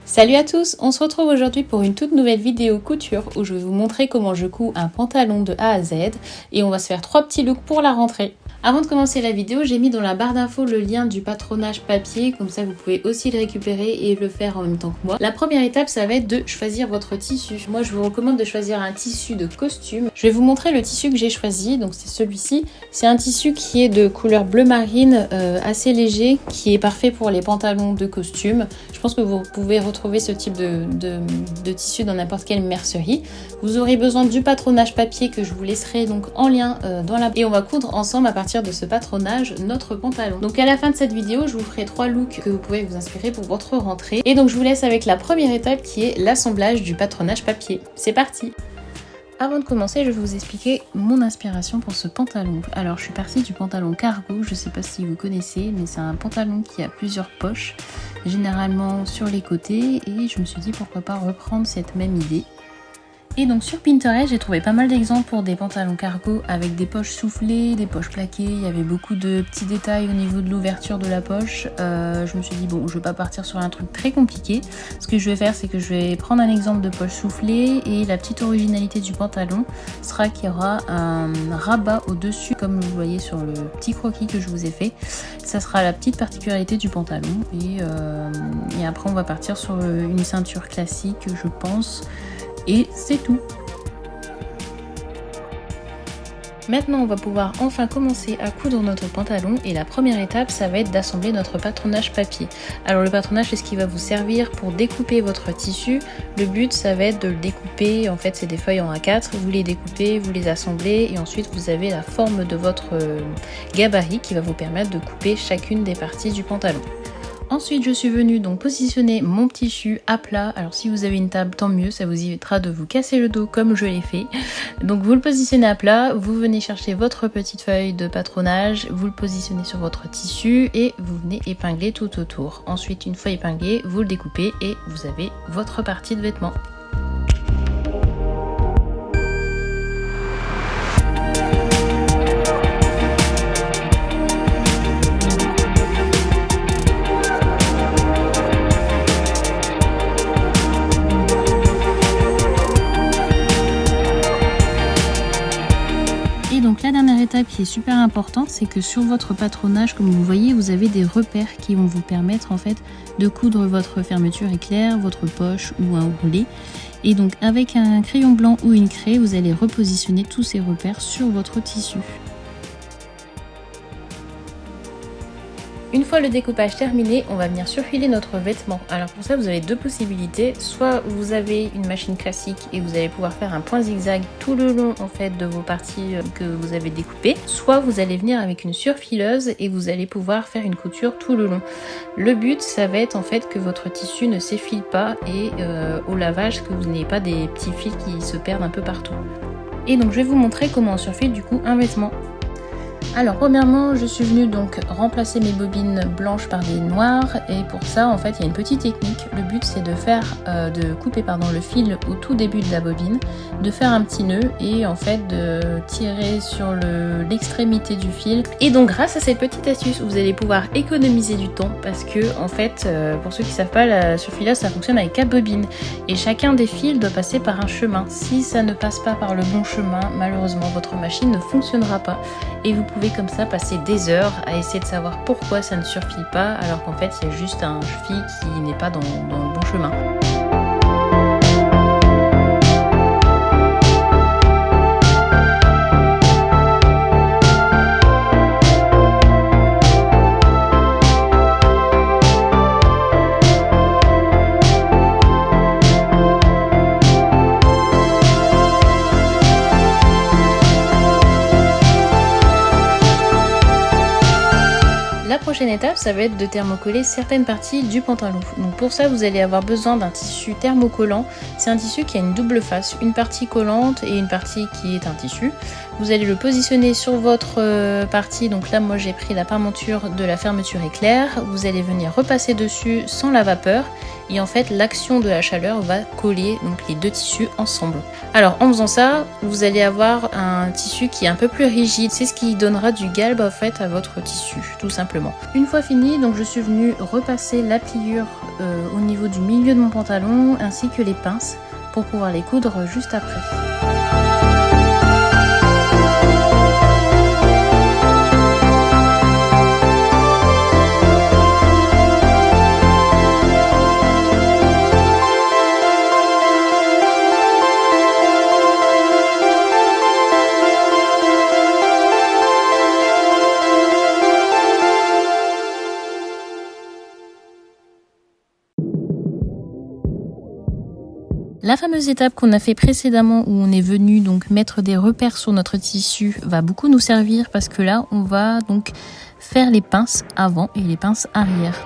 Salut à tous, on se retrouve aujourd'hui pour une toute nouvelle vidéo couture où je vais vous montrer comment je couds un pantalon de A à Z et on va se faire 3 petits looks pour la rentrée. Avant de commencer la vidéo, j'ai mis dans la barre d'infos le lien du patronage papier, comme ça vous pouvez aussi le récupérer et le faire en même temps que moi. La première étape, ça va être de choisir votre tissu. Moi, je vous recommande de choisir un tissu de costume. Je vais vous montrer le tissu que j'ai choisi, donc c'est celui-ci. C'est un tissu qui est de couleur bleu marine, assez léger, qui est parfait pour les pantalons de costume. Je pense que vous pouvez retrouver ce type de tissu dans n'importe quelle mercerie. Vous aurez besoin du patronage papier que je vous laisserai donc en lien dans la... Et on va coudre ensemble à partir de ce patronage notre pantalon. Donc à la fin de cette vidéo, je vous ferai 3 looks que vous pouvez vous inspirer pour votre rentrée. Et donc je vous laisse avec la première étape qui est l'assemblage du patronage papier. C'est parti! Avant de commencer, je vais vous expliquer mon inspiration pour ce pantalon. Alors je suis partie du pantalon cargo, je ne sais pas si vous connaissez, mais c'est un pantalon qui a plusieurs poches, généralement sur les côtés, et je me suis dit pourquoi pas reprendre cette même idée. Et donc sur Pinterest, j'ai trouvé pas mal d'exemples pour des pantalons cargo avec des poches soufflées, des poches plaquées. Il y avait beaucoup de petits détails au niveau de l'ouverture de la poche. Je me suis dit bon, je vais pas partir sur un truc très compliqué. Ce que je vais faire, c'est que je vais prendre un exemple de poche soufflée et la petite originalité du pantalon sera qu'il y aura un rabat au-dessus, comme vous voyez sur le petit croquis que je vous ai fait. Ça sera la petite particularité du pantalon et après on va partir sur une ceinture classique, je pense. Et c'est tout. Maintenant, on va pouvoir enfin commencer à coudre notre pantalon et la première étape, ça va être d'assembler notre patronage papier. Alors le patronage, c'est ce qui va vous servir pour découper votre tissu. Le but, ça va être de le découper, en fait c'est des feuilles en A4, vous les découpez, vous les assemblez et ensuite vous avez la forme de votre gabarit qui va vous permettre de couper chacune des parties du pantalon. Ensuite, je suis venue donc positionner mon tissu à plat. Alors si vous avez une table, tant mieux, ça vous évitera de vous casser le dos comme je l'ai fait. Donc vous le positionnez à plat, vous venez chercher votre petite feuille de patronage, vous le positionnez sur votre tissu et vous venez épingler tout autour. Ensuite, une fois épinglé, vous le découpez et vous avez votre partie de vêtement. Et donc la dernière étape qui est super importante, c'est que sur votre patronage, comme vous voyez, vous avez des repères qui vont vous permettre en fait de coudre votre fermeture éclair, votre poche ou un ourlet. Et donc avec un crayon blanc ou une craie, vous allez repositionner tous ces repères sur votre tissu. Une fois le découpage terminé, on va venir surfiler notre vêtement. Alors pour ça, vous avez deux possibilités. Soit vous avez une machine classique et vous allez pouvoir faire un point zigzag tout le long en fait de vos parties que vous avez découpées. Soit vous allez venir avec une surfileuse et vous allez pouvoir faire une couture tout le long. Le but, ça va être en fait que votre tissu ne s'effile pas et au lavage, que vous n'ayez pas des petits fils qui se perdent un peu partout. Et donc je vais vous montrer comment on surfile du coup un vêtement. Alors premièrement, je suis venue donc remplacer mes bobines blanches par des noires et pour ça en fait il y a une petite technique. Le but c'est de couper le fil au tout début de la bobine, de faire un petit nœud et en fait de tirer sur l'extrémité du fil. Et donc grâce à cette petite astuce, vous allez pouvoir économiser du temps parce que en fait pour ceux qui ne savent pas, la surfileuse ça fonctionne avec 4 bobines et chacun des fils doit passer par un chemin. Si ça ne passe pas par le bon chemin, malheureusement votre machine ne fonctionnera pas et vous pouvez comme ça passer des heures à essayer de savoir pourquoi ça ne surfile pas alors qu'en fait il y a juste un fil qui n'est pas dans le bon chemin. La prochaine étape, ça va être de thermocoller certaines parties du pantalon. Donc pour ça, vous allez avoir besoin d'un tissu thermocollant. C'est un tissu qui a une double face, une partie collante et une partie qui est un tissu. Vous allez le positionner sur votre partie, donc là moi j'ai pris la parementure de la fermeture éclair. Vous allez venir repasser dessus sans la vapeur et en fait l'action de la chaleur va coller donc les deux tissus ensemble. Alors en faisant ça, vous allez avoir un tissu qui est un peu plus rigide, c'est ce qui donnera du galbe en fait à votre tissu tout simplement. Une fois fini, donc je suis venue repasser la pliure au niveau du milieu de mon pantalon ainsi que les pinces pour pouvoir les coudre juste après. La fameuse étape qu'on a fait précédemment où on est venu donc mettre des repères sur notre tissu va beaucoup nous servir parce que là on va donc faire les pinces avant et les pinces arrière.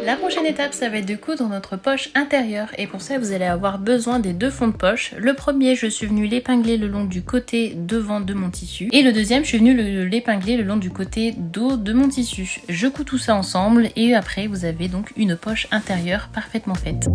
La prochaine étape, ça va être de coudre notre poche intérieure et pour ça vous allez avoir besoin des deux fonds de poche. Le premier, je suis venue l'épingler le long du côté devant de mon tissu et le deuxième, je suis venue l'épingler le long du côté dos de mon tissu. Je couds tout ça ensemble et après vous avez donc une poche intérieure parfaitement faite.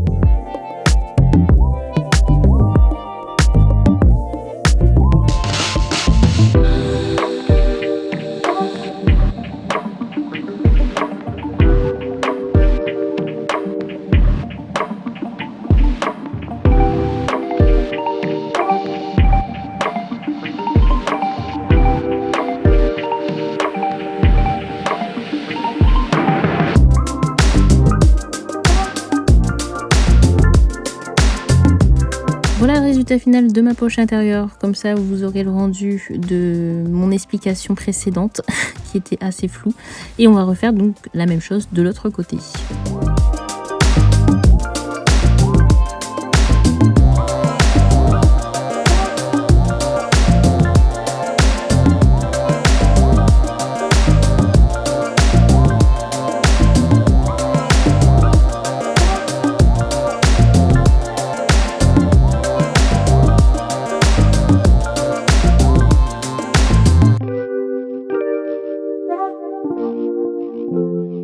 Voilà le résultat final de ma poche intérieure, comme ça vous aurez le rendu de mon explication précédente qui était assez floue et on va refaire donc la même chose de l'autre côté.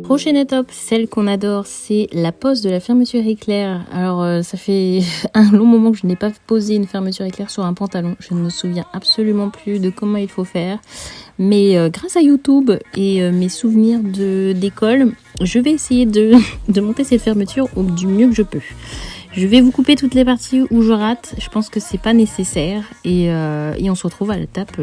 Prochaine étape, celle qu'on adore, c'est la pose de la fermeture éclair. Alors ça fait un long moment que je n'ai pas posé une fermeture éclair sur un pantalon. Je ne me souviens absolument plus de comment il faut faire. Mais grâce à YouTube et mes souvenirs d'école, je vais essayer de monter cette fermeture du mieux que je peux. Je vais vous couper toutes les parties où je rate. Je pense que c'est pas nécessaire. Et on se retrouve à l'étape